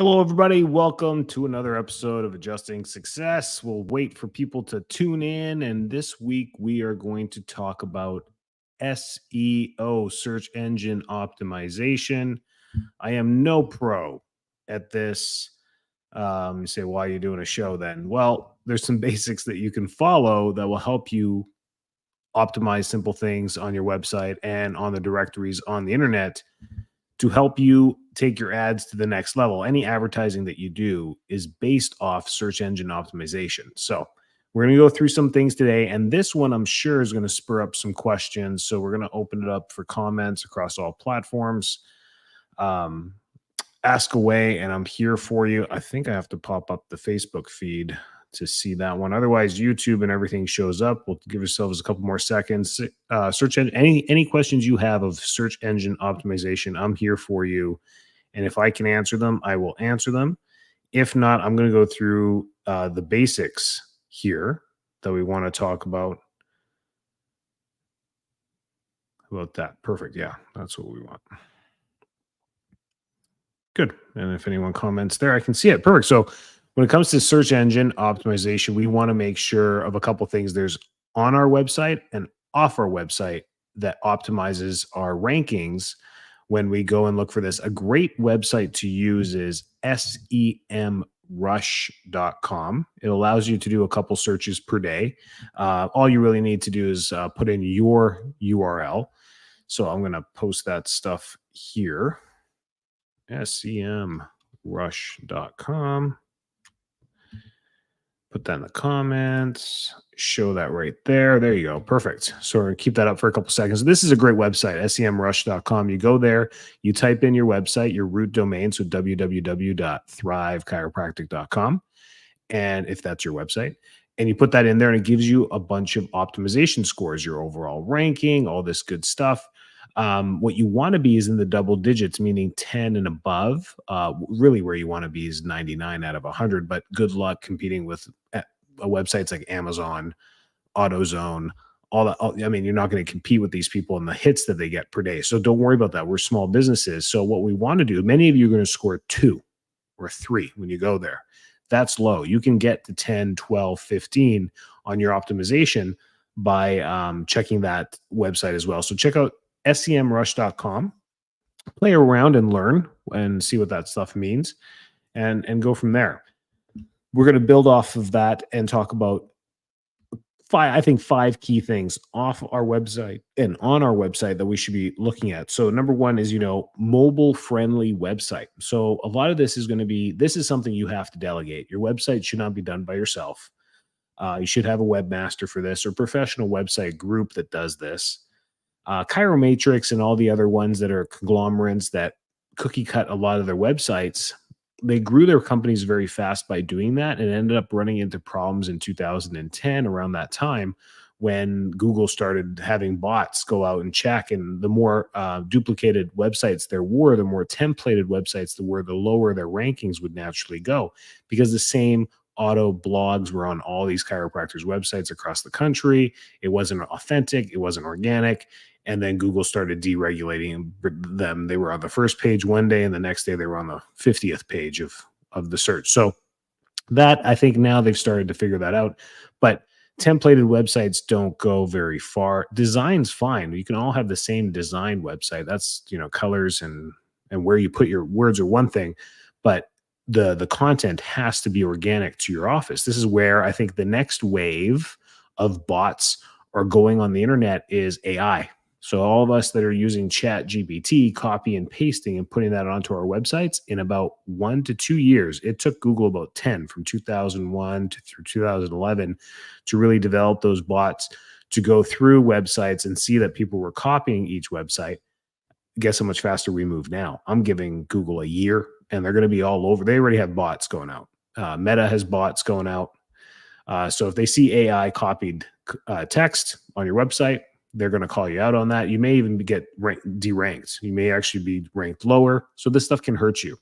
Hello, everybody. Welcome to another episode of Adjusting Success. We'll wait for people to tune in. And this week, we are going to talk about SEO, search engine optimization. I am no pro at this. You say, why are you doing a show then? Well, there's some basics that you can follow that will help you optimize simple things on your website and on the directories on the internet to help you take your ads to the next level. Any advertising that you do is based off search engine optimization. So we're going to go through some things today, and this one I'm sure is going to spur up some questions. So we're going to open it up for comments across all platforms. Ask away, and I'm here for you. I think I have to pop up the Facebook feed to see that one. Otherwise, YouTube and everything shows up. We'll give ourselves a couple more seconds. Search engine, any questions you have of search engine optimization, I'm here for you. And if I can answer them, I will answer them. If not, I'm going to go through the basics here that we want to talk about. How about that? Perfect. Yeah, that's what we want. Good. And if anyone comments there, I can see it. Perfect. So when it comes to search engine optimization, we want to make sure of a couple things. There's on our website and off our website that optimizes our rankings when we go and look for this. A great website to use is semrush.com. It allows you to do a couple searches per day. All you really need to do is put in your URL. So I'm going to post that stuff here. semrush.com. Put that in the comments, show that right there. There you go. Perfect. So we're going to keep that up for a couple seconds. This is a great website, semrush.com. You go there, you type in your website, your root domain, so www.thrivechiropractic.com. And if that's your website, and you put that in there, and it gives you a bunch of optimization scores, your overall ranking, all this good stuff. What you want to be is in the double digits, meaning 10 and above. Really where you want to be is 99 out of 100, but good luck competing with websites like Amazon, AutoZone, all that. I mean, you're not going to compete with these people and the hits that they get per day. So don't worry about that. We're small businesses. So what we want to do, many of you are going to score 2 or 3 when you go there. That's low. You can get to 10, 12, 15 on your optimization by checking that website as well. So check out semrush.com, play around and learn and see what that stuff means and go from there. We're going to build off of that and talk about five key things off our website and on our website that we should be looking at. So number one is, mobile friendly website. So a lot of this is going to be, this is something you have to delegate. Your website should not be done by yourself. You should have a webmaster for this or professional website group that does this. Chiromatrix and all the other ones that are conglomerates that cookie cut a lot of their websites, they grew their companies very fast by doing that and ended up running into problems in 2010 around that time when Google started having bots go out and check. And the more duplicated websites there were, the more templated websites there were, the lower their rankings would naturally go because the same auto blogs were on all these chiropractors' websites across the country. It wasn't authentic. It wasn't organic. And then Google started deregulating them. They were on the first page one day, and the next day they were on the 50th page of the search. So that, I think now they've started to figure that out. But templated websites don't go very far. Design's fine. You can all have the same design website. That's, colors and where you put your words are one thing. But the content has to be organic to your office. This is where I think the next wave of bots are going on the internet is AI. So all of us that are using ChatGPT, copy and pasting and putting that onto our websites in about 1 to 2 years. It took Google about 10 from 2001 through 2011 to really develop those bots to go through websites and see that people were copying each website. Guess how much faster we move now? I'm giving Google a year and they're going to be all over. They already have bots going out. Meta has bots going out. So if they see AI copied text on your website, they're going to call you out on that. You may even get deranked. You may actually be ranked lower. So this stuff can hurt you.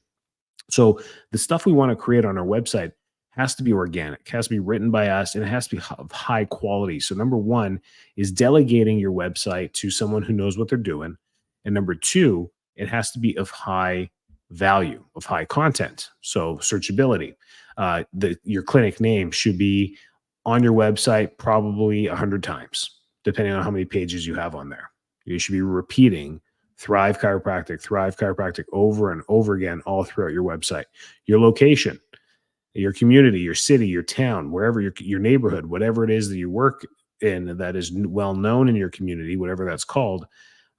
So the stuff we want to create on our website has to be organic, has to be written by us, and it has to be of high quality. So number one is delegating your website to someone who knows what they're doing. And number two, it has to be of high value, of high content. So searchability. Your clinic name should be on your website probably 100 times, depending on how many pages you have on there. You should be repeating Thrive Chiropractic over and over again all throughout your website. Your location, your community, your city, your town, wherever your neighborhood, whatever it is that you work in that is well known in your community, whatever that's called,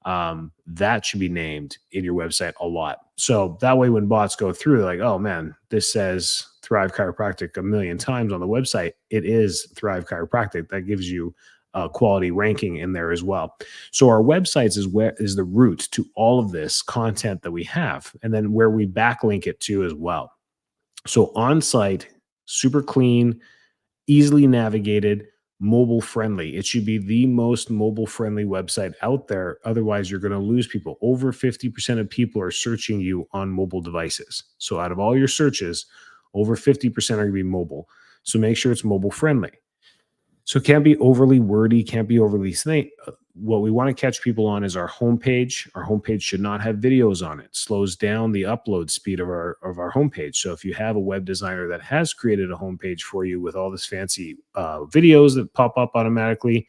that should be named in your website a lot. So that way, when bots go through, they're like, oh man, this says Thrive Chiropractic a million times on the website. It is Thrive Chiropractic. That gives you a quality ranking in there as well. So our websites is the root to all of this content that we have, and then where we backlink it to as well. So on site, super clean, easily navigated, mobile friendly. It should be the most mobile friendly website out there. Otherwise, you're going to lose people. Over 50% of people are searching you on mobile devices. So out of all your searches, over 50% are going to be mobile. So make sure it's mobile friendly. So it can't be overly wordy, can't be overly what we want to catch people on is our homepage. Our homepage should not have videos on it. Slows down the upload speed of our homepage. So if you have a web designer that has created a homepage for you with all this fancy videos that pop up automatically,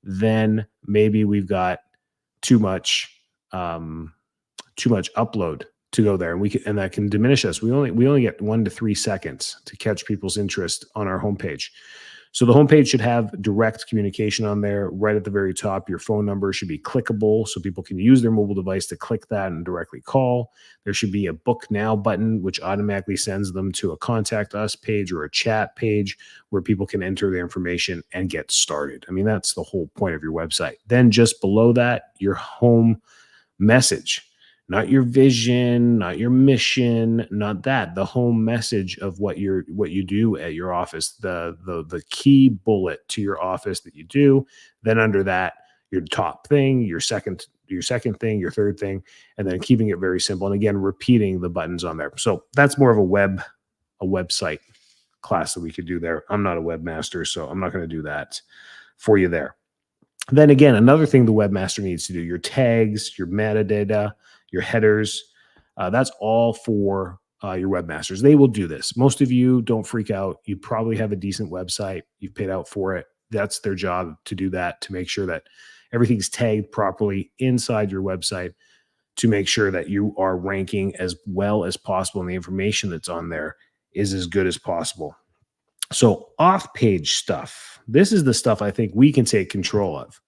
then maybe we've got too much upload to go there, and that can diminish us. We only get 1 to 3 seconds to catch people's interest on our homepage. So the homepage should have direct communication on there right at the very top. Your phone number should be clickable so people can use their mobile device to click that and directly call. There should be a book now button, which automatically sends them to a contact us page or a chat page where people can enter their information and get started. I mean, that's the whole point of your website. Then just below that, your home message. Not your vision, not your mission, not that. The home message of what you do at your office, the key bullet to your office that you do. Then under that, your top thing, your second thing, your third thing, and then keeping it very simple. And again, repeating the buttons on there. So that's more of a website class that we could do there. I'm not a webmaster, so I'm not going to do that for you there. Then again, another thing the webmaster needs to do, your tags, your metadata, your headers, that's all for your webmasters. They will do this. Most of you, don't freak out. You probably have a decent website. You've paid out for it. That's their job to do that, to make sure that everything's tagged properly inside your website, to make sure that you are ranking as well as possible and the information that's on there is as good as possible. So off-page stuff. This is the stuff I think we can take control of.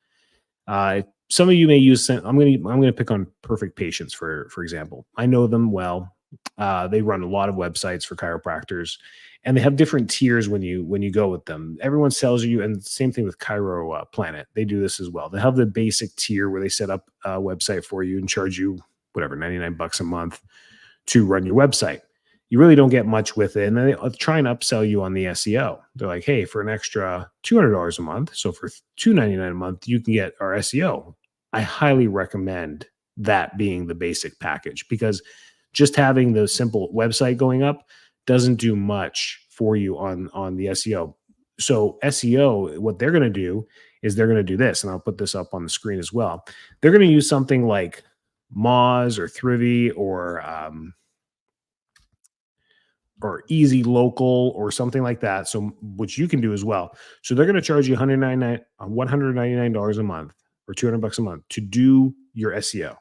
Some of you may use. I'm going to pick on Perfect Patients for example. I know them well. They run a lot of websites for chiropractors, and they have different tiers when you go with them. Everyone sells you, and same thing with Chiro Planet. They do this as well. They have the basic tier where they set up a website for you and charge you whatever $99 a month to run your website. You really don't get much with it. And then they try and upsell you on the SEO. They're like, hey, for an extra $200 a month, so for $299 a month, you can get our SEO. I highly recommend that being the basic package, because just having the simple website going up doesn't do much for you on the SEO. So SEO, what they're going to do is they're going to do this, and I'll put this up on the screen as well. They're going to use something like Moz or Thrivy or Easy Local or something like that. So which you can do as well. So they're going to charge you $199 a month or $200 a month to do your SEO.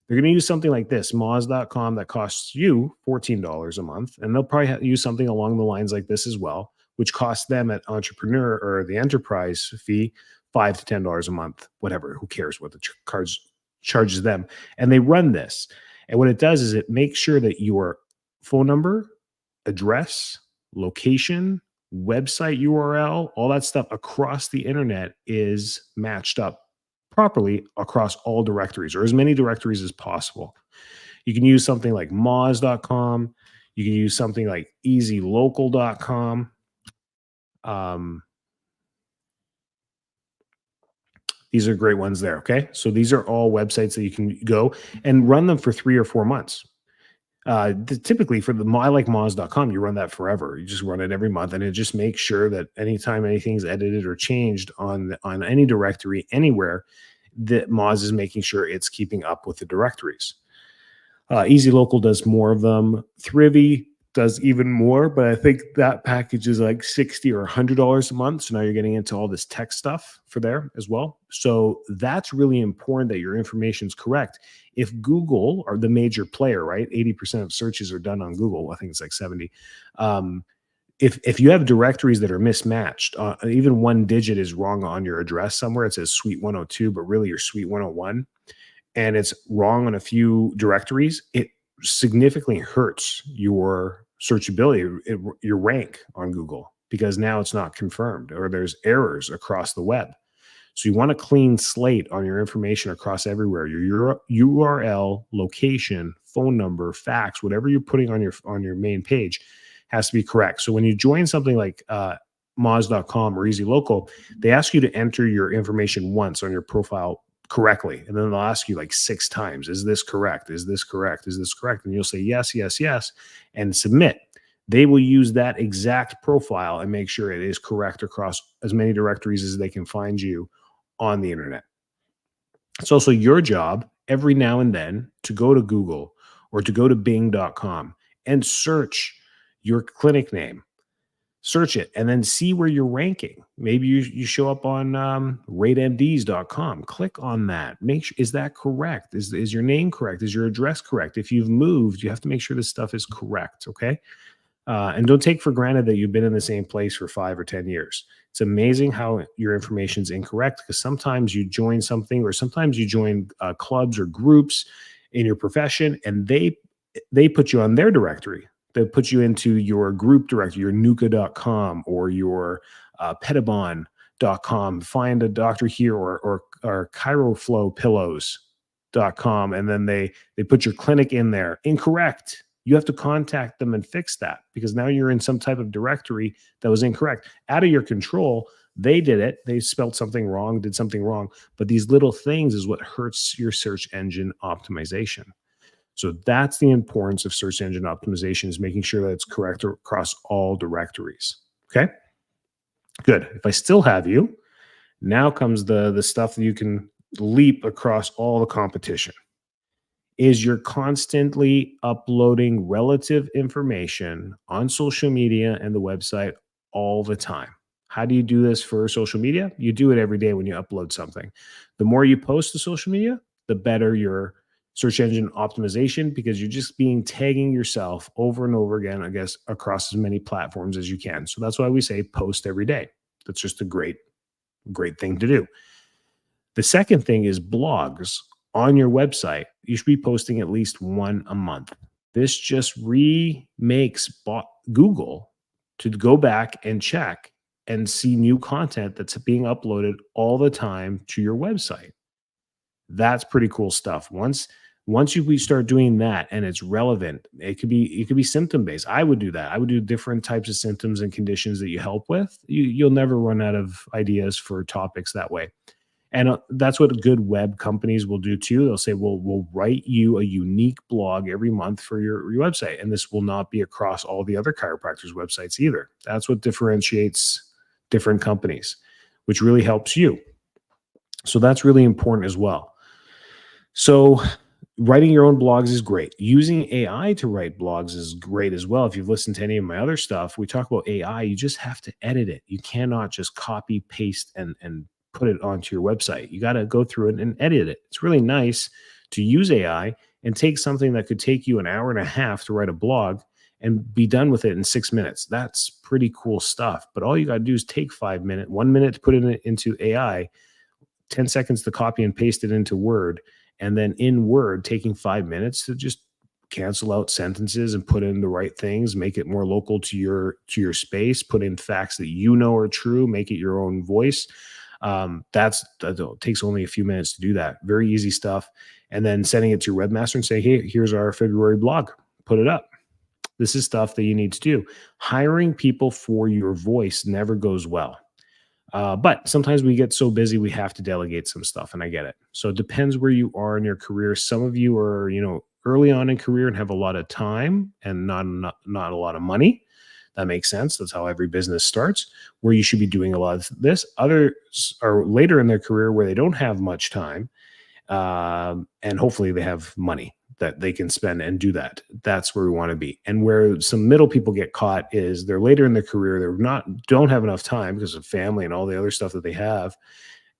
They're going to use something like this, Moz.com, that costs you $14 a month. And they'll probably use something along the lines like this as well, which costs them at Entrepreneur or the enterprise fee $5 to $10 a month, whatever. Who cares what the charges them? And they run this. And what it does is it makes sure that your phone number, address, location, website URL, all that stuff across the internet is matched up properly across all directories, or as many directories as possible. You can use something like Moz.com. You can use something like EasyLocal.com. These are great ones there, okay? So these are all websites that you can go and run them for 3 or 4 months. Typically I like Moz.com, you run that forever. You just run it every month, and it just makes sure that anytime anything's edited or changed on any directory anywhere, that Moz is making sure it's keeping up with the directories. Easy Local does more of them. Thrivy does even more, but I think that package is like $60 or $100 a month. So now you're getting into all this tech stuff for there as well. So that's really important that your information is correct. If Google are the major player, right? 80% of searches are done on Google. I think it's like 70. If you have directories that are mismatched, even one digit is wrong on your address somewhere, it says Suite 102, but really you're Suite 101, and it's wrong on a few directories, it significantly hurts your searchability, your rank on Google, because now it's not confirmed or there's errors across the web. So you want a clean slate on your information across everywhere. Your URL, location, phone number, fax, whatever you're putting on your main page has to be correct. So when you join something like Moz.com or Easy Local, they ask you to enter your information once on your profile correctly. And then they'll ask you like 6 times, is this correct? Is this correct? Is this correct? And you'll say yes, yes, yes, and submit. They will use that exact profile and make sure it is correct across as many directories as they can find you on the internet. It's also your job every now and then to go to Google or to go to Bing.com and search your clinic name. Search it and then see where you're ranking. Maybe you show up on ratemds.com. Click on that. Make sure, is that correct? Is your name correct? Is your address correct? If you've moved, you have to make sure this stuff is correct, okay? And don't take for granted that you've been in the same place for 5 or 10 years. It's amazing how your information is incorrect, because sometimes you join something, or sometimes you join clubs or groups in your profession, and they put you on their directory. They put you into your group directory, your nuka.com or your pettibon.com. Find a doctor here, or chiroflowpillows.com, and then they put your clinic in there. Incorrect. You have to contact them and fix that, because now you're in some type of directory that was incorrect. Out of your control, they did it. They spelled something wrong, did something wrong. But these little things is what hurts your search engine optimization. So that's the importance of search engine optimization, is making sure that it's correct across all directories. Okay, good. If I still have you, now comes the stuff that you can leap across all the competition. Is you're constantly uploading relative information on social media and the website all the time. How do you do this for social media? You do it every day when you upload something. The more you post to social media, the better your search engine optimization, because you're just tagging yourself over and over again, I guess, across as many platforms as you can. So that's why we say post every day. That's just a great thing to do. The second thing is blogs on your website. You should be posting at least one a month. This just remakes Google to go back and check and see new content that's being uploaded all the time to your website. That's pretty cool stuff. Once we start doing that and it's relevant, it could be symptom based. I would do that. I would do different types of symptoms and conditions that you help with. You'll never run out of ideas for topics that way. And that's what good web companies will do too. They'll say, well, we'll write you a unique blog every month for your website. And this will not be across all the other chiropractors' websites either. That's what differentiates different companies, which really helps you. So that's really important as well. So writing your own blogs is great. Using AI to write blogs is great as well. If you've listened to any of my other stuff, we talk about AI. You just have to edit it. You cannot just copy, paste, and put it onto your website. You got to go through it and edit it. It's really nice to use AI and take something that could take you an hour and a half to write a blog and be done with it in 6 minutes. That's pretty cool stuff. But all you got to do is take 1 minute to put it into AI, 10 seconds to copy and paste it into Word, and then in Word, taking 5 minutes to just cancel out sentences and put in the right things, make it more local to your space, put in facts that you know are true, make it your own voice. That takes only a few minutes to do that. Very easy stuff. And then sending it to your webmaster and say, hey, here's our February blog, put it up. This is stuff that you need to do. Hiring people for your voice never goes well. But sometimes we get so busy, we have to delegate some stuff, and I get it. So it depends where you are in your career. Some of you are, early on in career and have a lot of time and not a lot of money. That makes sense. That's how every business starts, where you should be doing a lot of this. Others are later in their career where they don't have much time, and hopefully they have money. that they can spend and do that. That's where we want to be. And where some middle people get caught is they're later in their career, don't have enough time because of family and all the other stuff that they have,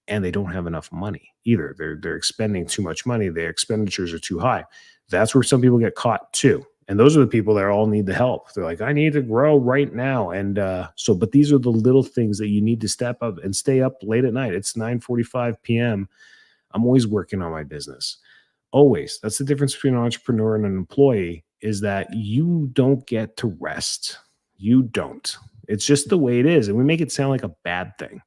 and they don't have enough money either. They're expending too much money. Their expenditures are too high. That's where some people get caught too. And those are the people that all need the help. They're like, I need to grow right now. And but these are the little things that you need to step up and stay up late at night. It's 9:45 p.m. I'm always working on my business. Always. That's the difference between an entrepreneur and an employee, is that you don't get to rest. You don't. It's just the way it is. And we make it sound like a bad thing.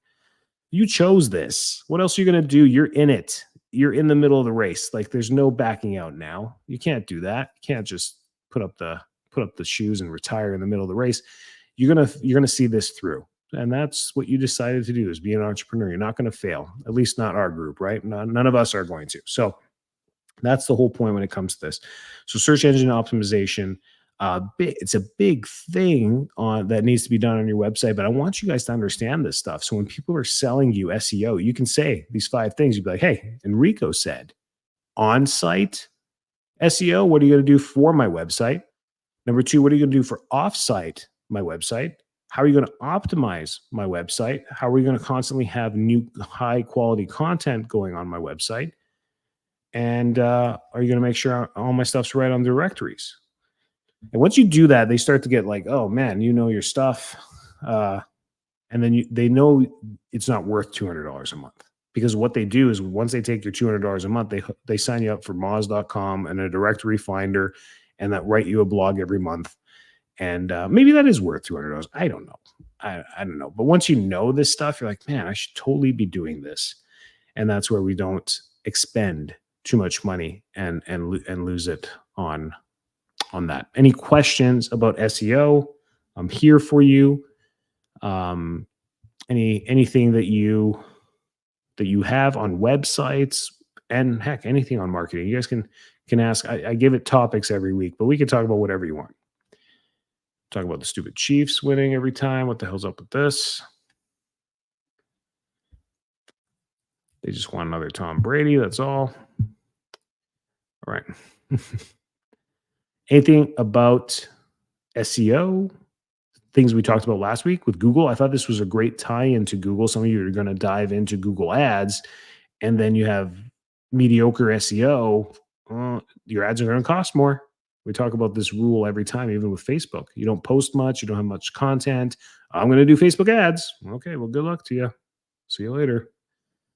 You chose this. What else are you going to do? You're in it. You're in the middle of the race. Like, there's no backing out now. You can't do that. You can't just put up the shoes and retire in the middle of the race. You're gonna see this through. And that's what you decided to do, is be an entrepreneur. You're not going to fail, at least not our group, right? None of us are going to. So that's the whole point when it comes to this. So search engine optimization, it's a big thing that needs to be done on your website. But I want you guys to understand this stuff. So when people are selling you SEO, you can say these 5 things. You'd be like, hey, Enrico said, on-site SEO, what are you going to do for my website? Number 2, what are you going to do for off-site my website? How are you going to optimize my website? How are we going to constantly have new high quality content going on my website? And are you going to make sure all my stuff's right on directories? And once you do that, they start to get like, oh man, you know your stuff. And then they know it's not worth $200 a month. Because what they do is, once they take your $200 a month, they sign you up for Moz.com and a directory finder, and that write you a blog every month. And maybe that is worth $200. I don't know. I don't know. But once you know this stuff, you're like, man, I should totally be doing this. And that's where we don't expend too much money and lose it on that. Any questions about SEO? I'm here for you. Anything that you have on websites, and heck, anything on marketing, you guys can ask. I give it topics every week, but we can talk about whatever you want. Talk about the stupid Chiefs winning every time. What the hell's up with this? They just want another Tom Brady. That's all. All right. Anything about SEO? Things we talked about last week with Google. I thought this was a great tie into Google. Some of you are going to dive into Google Ads, and then you have mediocre SEO. Your ads are going to cost more. We talk about this rule every time, even with Facebook. You don't post much. You don't have much content. I'm going to do Facebook ads. Okay, well, good luck to you. See you later.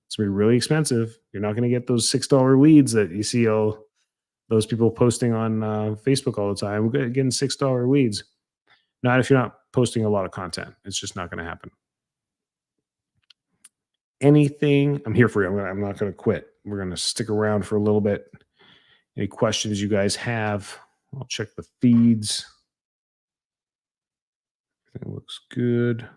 It's going to be really expensive. You're not going to get those $6 leads that you see those people posting on Facebook all the time. We're getting $6 leads. Not if you're not posting a lot of content. It's just not going to happen. Anything, I'm here for you. I'm not going to quit. We're going to stick around for a little bit. Any questions you guys have? I'll check the feeds. Everything looks good.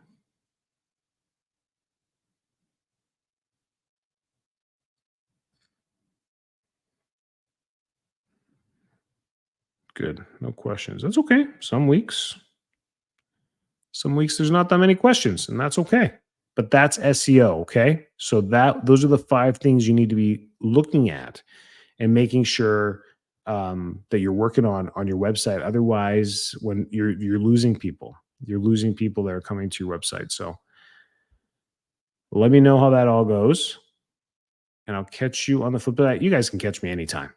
Good. No questions. That's okay. Some weeks there's not that many questions, and that's okay. But that's SEO, okay? So those are the 5 things you need to be looking at and making sure that you're working on your website. Otherwise, when you're losing people, that are coming to your website. So let me know how that all goes, and I'll catch you on the flip of that. You guys can catch me anytime.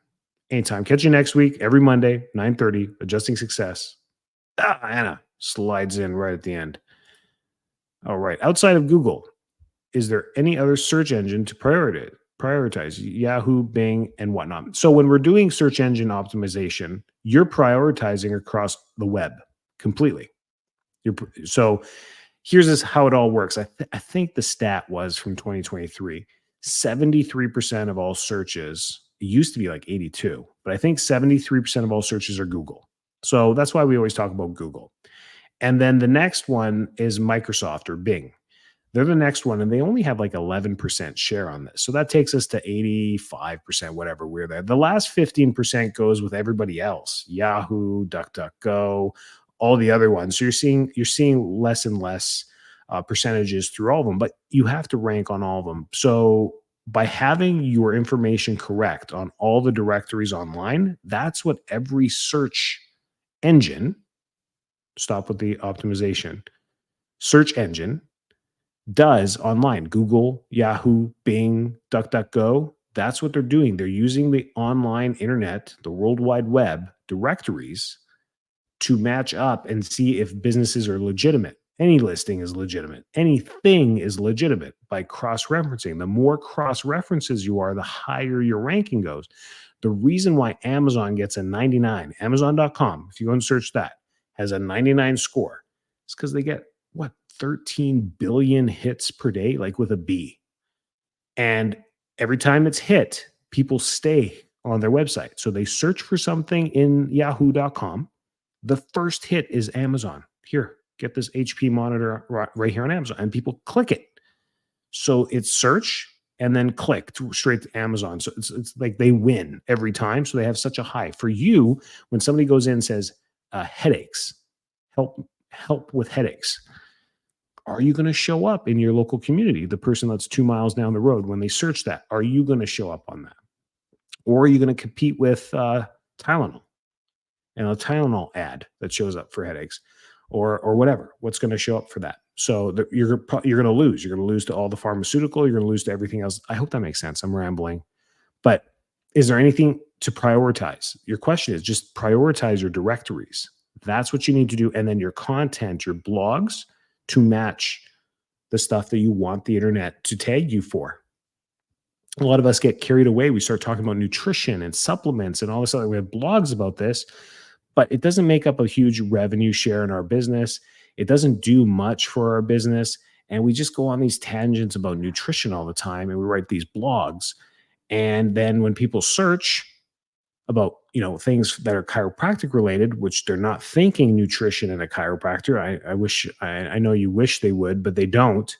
Catch you next week, every Monday, 9:30, Adjusting Success. Anna slides in right at the end. All right. Outside of Google, is there any other search engine to prioritize? Yahoo, Bing, and whatnot. So when we're doing search engine optimization, you're prioritizing across the web completely. So here's how it all works. I think the stat was from 2023, 73% of all searches, it used to be like 82, but I think 73% of all searches are Google. So that's why we always talk about Google. And then the next one is Microsoft or Bing. They're the next one, and they only have like 11% share on this. So that takes us to 85%, whatever we're there. The last 15% goes with everybody else, Yahoo, DuckDuckGo, all the other ones. So you're seeing less and less percentages through all of them, but you have to rank on all of them. So By having your information correct on all the directories online, that's what every search engine, stop with the optimization, search engine does online. Google, Yahoo, Bing, DuckDuckGo, that's what they're doing. They're using the online internet, the World Wide Web directories to match up and see if businesses are legitimate. Any listing is legitimate. Anything is legitimate by cross referencing. The more cross references you are, the higher your ranking goes. The reason why Amazon gets a 99, Amazon.com, if you go and search that, has a 99 score, it's because they get what, 13 billion hits per day, like with a B. And every time it's hit, people stay on their website. So they search for something in yahoo.com. The first hit is Amazon. Here, get this HP monitor right here on Amazon. And people click it. So it's search and then click straight to Amazon. So it's like they win every time. So they have such a high. For you, when somebody goes in and says, headaches, help with headaches, are you going to show up in your local community? The person that's 2 miles down the road, when they search that, are you going to show up on that? Or are you going to compete with Tylenol and a Tylenol ad that shows up for headaches or whatever? What's going to show up for that? So you're going to lose. You're going to lose to all the pharmaceutical. You're going to lose to everything else. I hope that makes sense. I'm rambling. But is there anything to prioritize? Your question is just prioritize your directories. That's what you need to do. And then your content, your blogs, to match the stuff that you want the internet to tag you for. A lot of us get carried away. We start talking about nutrition and supplements and all this other. We have blogs about this, but it doesn't make up a huge revenue share in our business. It doesn't do much for our business. And we just go on these tangents about nutrition all the time. And we write these blogs. And then when people search about, things that are chiropractic related, which they're not thinking nutrition and a chiropractor. I know you wish they would, but they don't.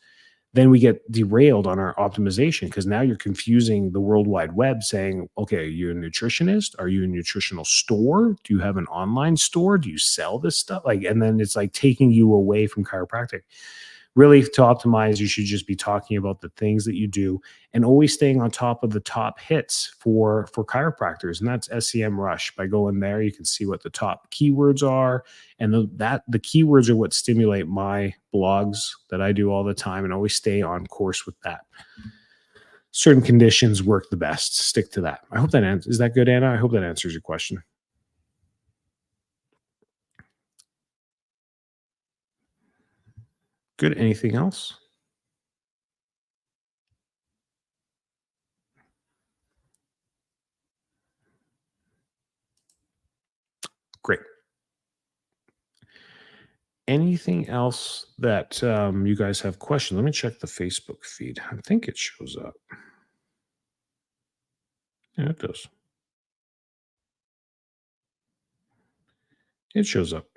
Then we get derailed on our optimization because now you're confusing the World Wide Web saying, okay, are you a nutritionist? Are you a nutritional store? Do you have an online store? Do you sell this stuff? And then it's like taking you away from chiropractic. Really, to optimize, you should just be talking about the things that you do and always staying on top of the top hits for chiropractors. And that's SEMrush. By going there, you can see what the top keywords are. And the keywords are what stimulate my blogs that I do all the time, and always stay on course with that. Certain conditions work the best. Stick to that. I hope that is that good, Anna? I hope that answers your question. Good. Anything else? Great. Anything else that you guys have questions? Let me check the Facebook feed. I think it shows up. Yeah, it does. It shows up.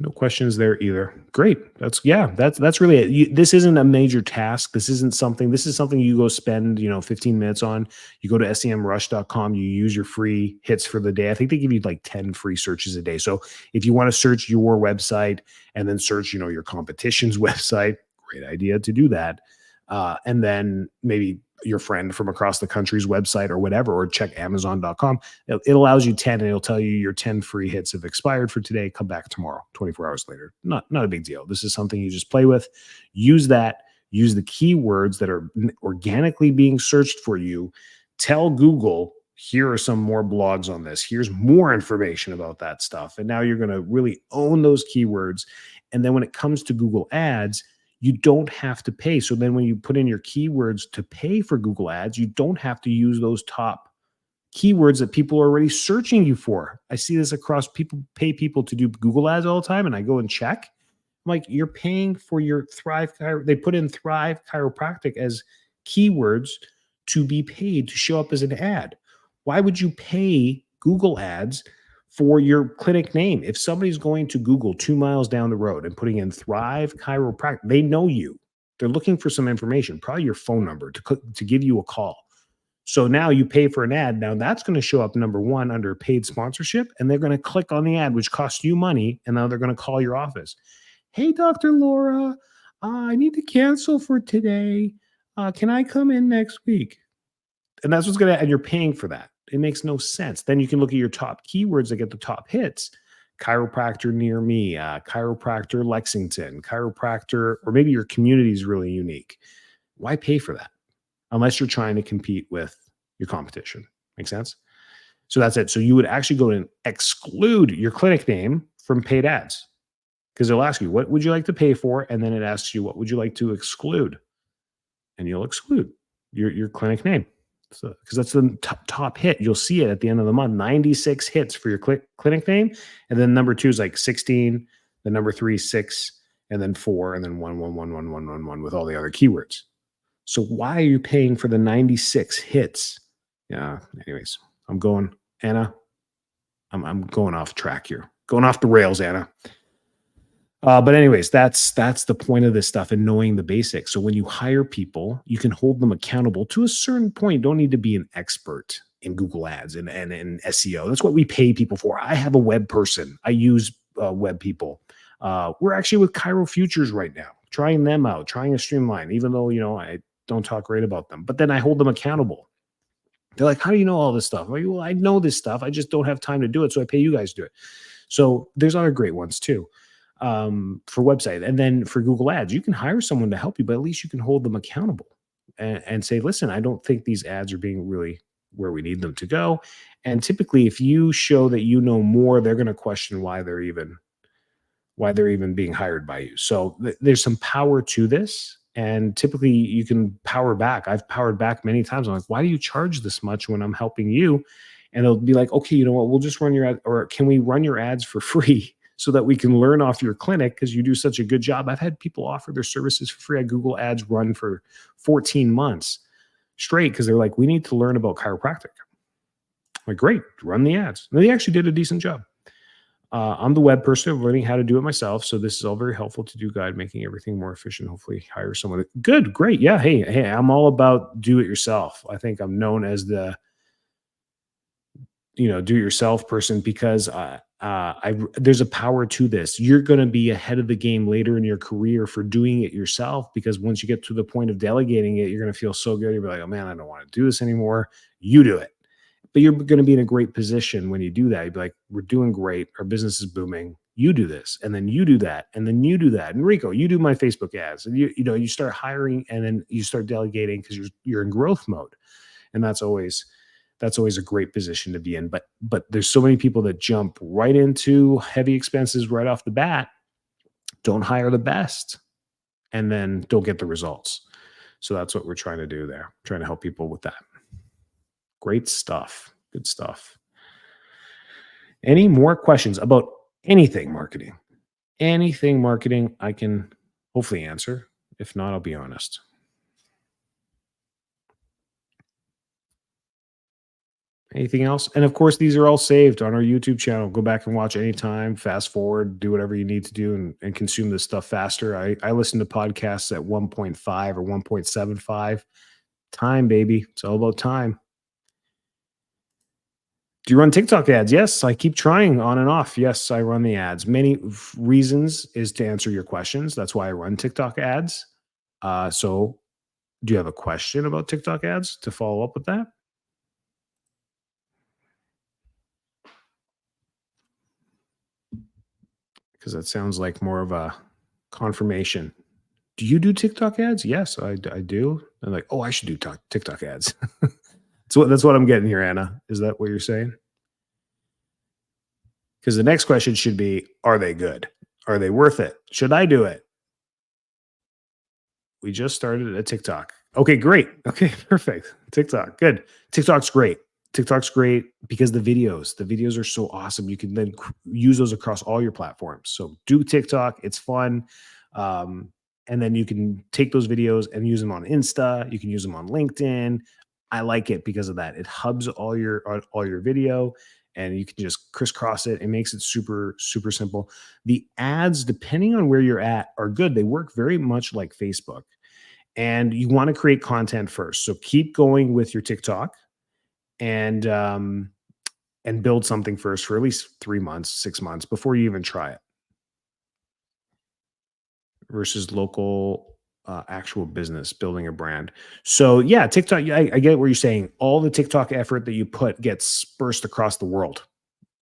No questions there either. Great. That's really it. This isn't a major task. This is something you go spend, 15 minutes on. You go to semrush.com, you use your free hits for the day. I think they give you like 10 free searches a day. So if you want to search your website and then search, your competition's website, great idea to do that. And then maybe your friend from across the country's website or whatever, or check amazon.com. It allows you 10 and it'll tell you your 10 free hits have expired for today. Come back tomorrow, 24 hours later. Not a big deal. This is something you just play with. Use that. Use the keywords that are organically being searched for you. Tell Google, here are some more blogs on this. Here's more information about that stuff. And now you're going to really own those keywords. And then when it comes to Google Ads, you don't have to pay. So then when you put in your keywords to pay for Google Ads, you don't have to use those top keywords that people are already searching you for. I see this across people pay people to do Google Ads all the time, and I go and check. I'm like, you're paying for your Thrive. They put in Thrive Chiropractic as keywords to be paid to show up as an ad. Why would you pay Google Ads for your clinic name? If somebody's going to Google 2 miles down the road and putting in Thrive Chiropractic, they know you. They're looking for some information, probably your phone number to give you a call. So now you pay for an ad. Now that's going to show up number one under paid sponsorship, and they're going to click on the ad, which costs you money. And now they're going to call your office. Hey, Dr. Laura, I need to cancel for today. Can I come in next week? And that's what's going to, and you're paying for that. It makes no sense. Then you can look at your top keywords that get the top hits: chiropractor near me, chiropractor Lexington, chiropractor, or maybe your community is really unique. Why pay for that unless you're trying to compete with your competition? Make sense? So that's it. So you would actually go and exclude your clinic name from paid ads, because it'll ask you, what would you like to pay for? And then it asks you, what would you like to exclude? And you'll exclude your clinic name. So, because that's the top hit. You'll see it at the end of the month, 96 hits for your clinic name. And then number 2 is like 16, the number 3, 6, and then 4, and then 1, 1, 1, 1, 1, 1, 1 with all the other keywords. So why are you paying for the 96 hits? Yeah. Anyways, I'm going, Anna, I'm going off track here, going off the rails, Anna. But anyways, that's the point of this stuff, and knowing the basics. So when you hire people, you can hold them accountable to a certain point. Don't need to be an expert in Google Ads and SEO. That's what we pay people for. I have a web person. I use web people. We're actually with Chiro Futures right now, trying them out, trying a streamline, even though, I don't talk great about them. But then I hold them accountable. They're like, how do you know all this stuff? I'm like, well, I know this stuff. I just don't have time to do it. So I pay you guys to do it. So there's other great ones too. For website. And then for Google Ads, you can hire someone to help you, but at least you can hold them accountable and say, listen, I don't think these ads are being really where we need them to go. And typically, if you show that you know more, they're going to question why they're even being hired by you. So there's some power to this. And typically you can power back. I've powered back many times. I'm like, why do you charge this much when I'm helping you? And they'll be like, okay, you know what? We'll just run your ad, or can we run your ads for free so that we can learn off your clinic because you do such a good job? I've had people offer their services for free. I Google Ads run for 14 months straight because they're like, we need to learn about chiropractic. I'm like, great, run the ads. And they actually did a decent job. I'm the web person. I'm learning how to do it myself. So this is all very helpful to do guide, making everything more efficient. Hopefully hire someone. Good, great. Yeah. Hey, I'm all about do it yourself. I think I'm known as the, do it yourself person because there's a power to this. You're going to be ahead of the game later in your career for doing it yourself, because once you get to the point of delegating it, you're going to feel so good. You'll be like, oh man, I don't want to do this anymore. You do it. But you're going to be in a great position when you do that. You'd be like, we're doing great. Our business is booming. You do this, and then you do that, and then you do that. And Rico, you do my Facebook ads, and you start hiring, and then you start delegating because you're in growth mode, and that's always a great position to be in. But there's so many people that jump right into heavy expenses right off the bat, don't hire the best, and then don't get the results. So that's what we're trying to do there, trying to help people with that. Great stuff. Good stuff. Any more questions about anything marketing? Anything marketing I can hopefully answer. If not, I'll be honest. Anything else? And of course, these are all saved on our YouTube channel. Go back and watch anytime, fast forward, do whatever you need to do and consume this stuff faster. I listen to podcasts at 1.5 or 1.75 time, baby. It's all about time. Do you run TikTok ads? Yes, I keep trying on and off. Yes, I run the ads. Many reasons is to answer your questions. That's why I run TikTok ads. So do you have a question about TikTok ads to follow up with that? Because that sounds like more of a confirmation. Do you do TikTok ads? Yes, I do. I'm like, oh, I should do TikTok ads. That's what I'm getting here, Anna. Is that what you're saying? Because the next question should be, are they good? Are they worth it? Should I do it? We just started a TikTok. Okay, great. Okay, perfect. TikTok, good. TikTok's great. TikTok's great because the videos are so awesome. You can then use those across all your platforms. So do TikTok. It's fun. And then you can take those videos and use them on Insta. You can use them on LinkedIn. I like it because of that. It hubs all your video, and you can just crisscross it. It makes it super, super simple. The ads, depending on where you're at, are good. They work very much like Facebook. And you want to create content first. So keep going with your TikTok and build something first for at least 3 months, 6 months before you even try it. Versus local actual business, building a brand. So yeah, TikTok. Yeah, I get what you're saying. All the TikTok effort that you put gets dispersed across the world.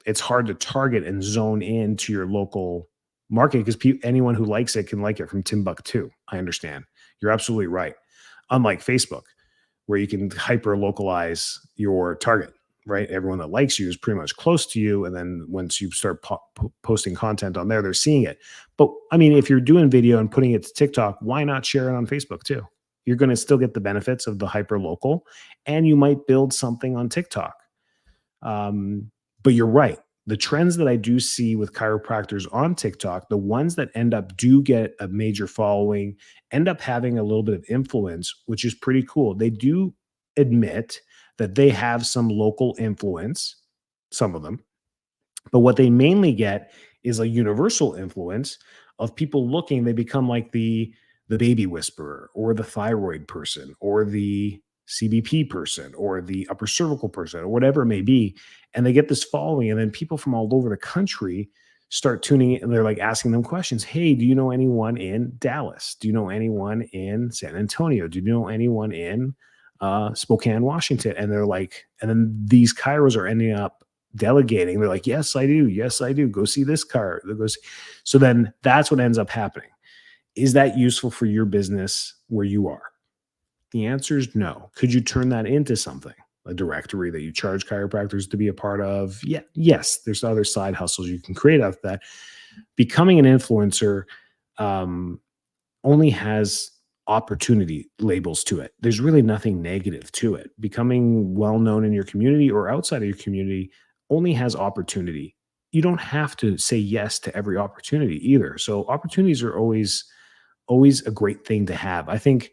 It's hard to target and zone into your local market because anyone who likes it can like it from Timbuktu. I understand. You're absolutely right. Unlike Facebook, where you can hyper localize your target, right? Everyone that likes you is pretty much close to you. And then once you start posting content on there, they're seeing it. But I mean, if you're doing video and putting it to TikTok, why not share it on Facebook too? You're going to still get the benefits of the hyper local, and you might build something on TikTok. But you're right. The trends that I do see with chiropractors on TikTok, the ones that end up do get a major following, end up having a little bit of influence, which is pretty cool. They do admit that they have some local influence, some of them, but what they mainly get is a universal influence of people looking. They become like the baby whisperer or the thyroid person or the CBP person or the upper cervical person or whatever it may be. And they get this following. And then people from all over the country start tuning in and they're like asking them questions. Hey, do you know anyone in Dallas? Do you know anyone in San Antonio? Do you know anyone in Spokane, Washington? And they're like, and then these chiros are ending up delegating. They're like, yes, I do. Yes, I do. Go see this chiro. So then that's what ends up happening. Is that useful for your business where you are? The answer is no. Could you turn that into something? A directory that you charge chiropractors to be a part of? Yeah, yes. There's other side hustles you can create out of that. Becoming an influencer only has opportunity labels to it. There's really nothing negative to it. Becoming well known in your community or outside of your community only has opportunity. You don't have to say yes to every opportunity either. So opportunities are always a great thing to have. I think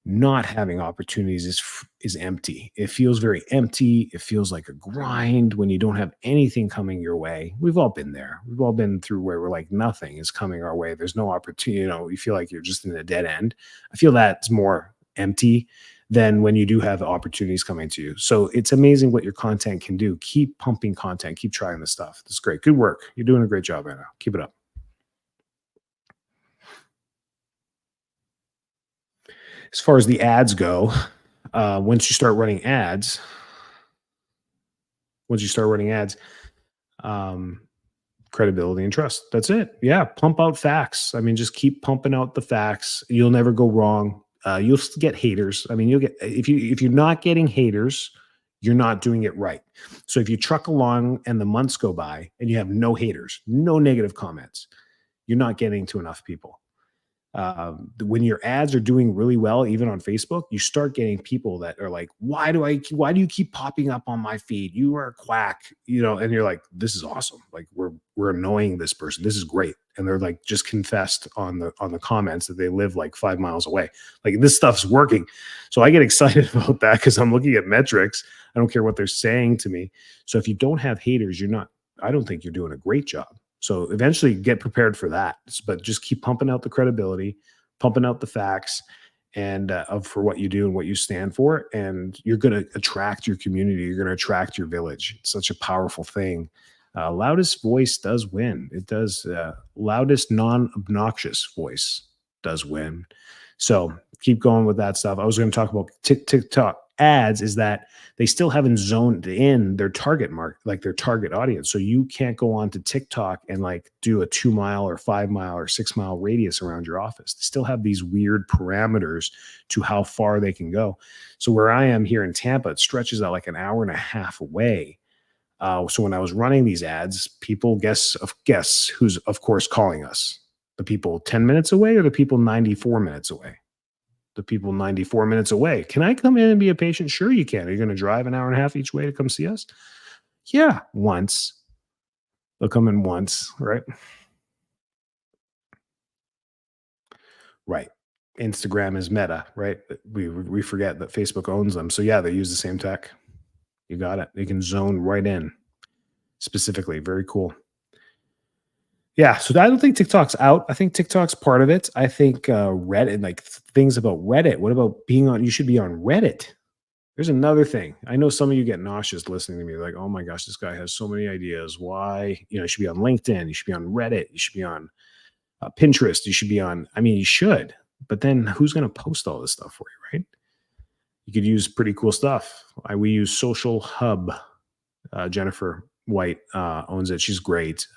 not having opportunities is empty. It feels very empty. It feels like a grind when you don't have anything coming your way. We've all been there. We've all been through where we're like nothing is coming our way. There's no opportunity. You feel like you're just in a dead end. I feel that's more empty than when you do have opportunities coming to you. So it's amazing what your content can do. Keep pumping content. Keep trying this stuff. That's great. Good work. You're doing a great job right now. Keep it up. As far as the ads go, once you start running ads, um, credibility and trust. That's it. Yeah, pump out facts. I mean, just keep pumping out the facts. You'll never go wrong. You'll get haters. I mean, you'll get if you're not getting haters, you're not doing it right. So if you truck along and the months go by and you have no haters, no negative comments, you're not getting to enough people. When your ads are doing really well, even on Facebook, you start getting people that are like, why do you keep popping up on my feed? You are a quack, and you're like, this is awesome. Like we're annoying this person. This is great. And they're like, just confessed on the comments that they live like 5 miles away. Like this stuff's working. So I get excited about that because I'm looking at metrics. I don't care what they're saying to me. So if you don't have haters, I don't think you're doing a great job. So eventually get prepared for that, but just keep pumping out the credibility, pumping out the facts and for what you do and what you stand for. And you're going to attract your community. You're going to attract your village. It's such a powerful thing. Loudest voice does win. It does. Loudest non-obnoxious voice does win. So keep going with that stuff. I was going to talk about TikTok ads is that they still haven't zoned in their target market, like their target audience. So you can't go on to TikTok and like do a 2 mile or 5 mile or 6 mile radius around your office. They still have these weird parameters to how far they can go. So where I am here in Tampa, it stretches out like an hour and a half away. So when I was running these ads, people guess who's of course calling us? The people 10 minutes away or the people 94 minutes away? The people 94 minutes away. Can I come in and be a patient? Sure you can. Are you going to drive an hour and a half each way to come see us? Yeah, once. They'll come in once, right? Right. Instagram is Meta, right? We forget that Facebook owns them. So yeah, they use the same tech. You got it. They can zone right in specifically. Very cool. Yeah, so I don't think TikTok's out. I think TikTok's part of it. I think Reddit, like things about Reddit. What about you should be on Reddit. There's another thing. I know some of you get nauseous listening to me. Like, oh my gosh, this guy has so many ideas. Why? You should be on LinkedIn. You should be on Reddit. You should be on Pinterest. You should be on, you should. But then who's going to post all this stuff for you, right? You could use pretty cool stuff. We use Social Hub. Jennifer White owns it. She's great.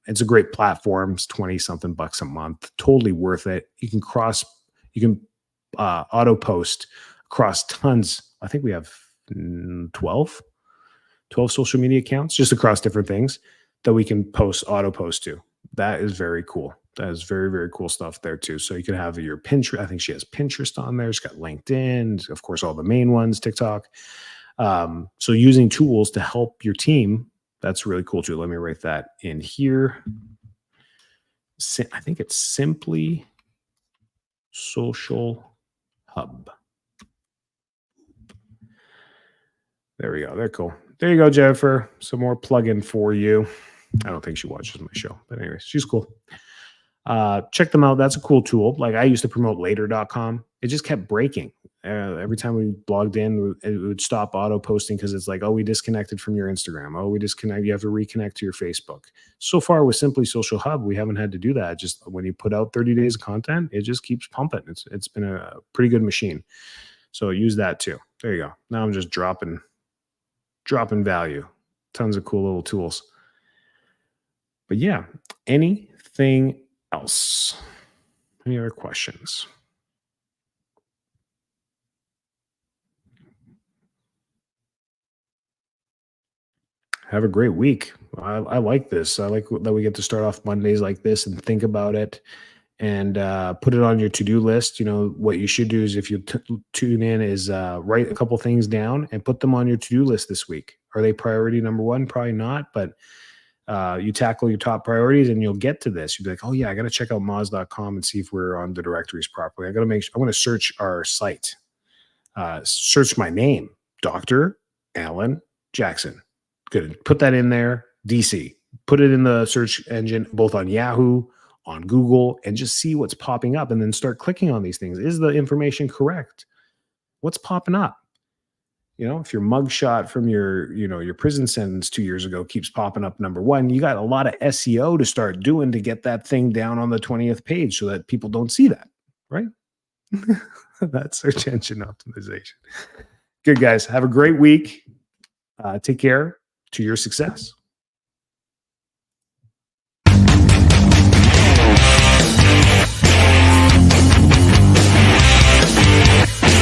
It's a great platform. It's 20 something bucks a month. Totally worth it. You can auto post across tons. I think we have 12 social media accounts just across different things that we can auto post to. That is very cool. That is very, very cool stuff there too. So you can have your Pinterest. I think she has Pinterest on there. She's got LinkedIn, of course, all the main ones, TikTok. So using tools to help your team, that's really cool too. Let me write that in here. I think it's Simply Social Hub. There we go. They're cool. There you go, Jennifer. Some more plug-in for you. I don't think she watches my show, but anyways, she's cool. Check them out. That's a cool tool. Like I used to promote later.com. It just kept breaking. Every time we logged in, it would stop auto posting because it's like, oh, we disconnected from your Instagram. Oh, we disconnect. You have to reconnect to your Facebook. So far with Simply Social Hub, we haven't had to do that. Just when you put out 30 days of content, it just keeps pumping. It's been a pretty good machine. So use that too. There you go. Now I'm just dropping value. Tons of cool little tools. But yeah, anything else? Any other questions? Have a great week. I like this. I like that we get to start off Mondays like this and think about it and put it on your to-do list. You know, what you should do is if you tune in is write a couple things down and put them on your to-do list this week. Are they priority number one? Probably not, but you tackle your top priorities and you'll get to this. You'll be like, oh yeah, I got to check out moz.com and see if we're on the directories properly. I got to make sure, I want to search our site, search my name, Dr. Alan Jackson. Good. Put that in there, DC. Put it in the search engine, both on Yahoo, on Google, and just see what's popping up and then start clicking on these things. Is the information correct? What's popping up? You know, if your mugshot from your prison sentence 2 years ago keeps popping up number one, you got a lot of SEO to start doing to get that thing down on the 20th page so that people don't see that, right? That's search engine optimization. Good, guys. Have a great week. Take care to your success.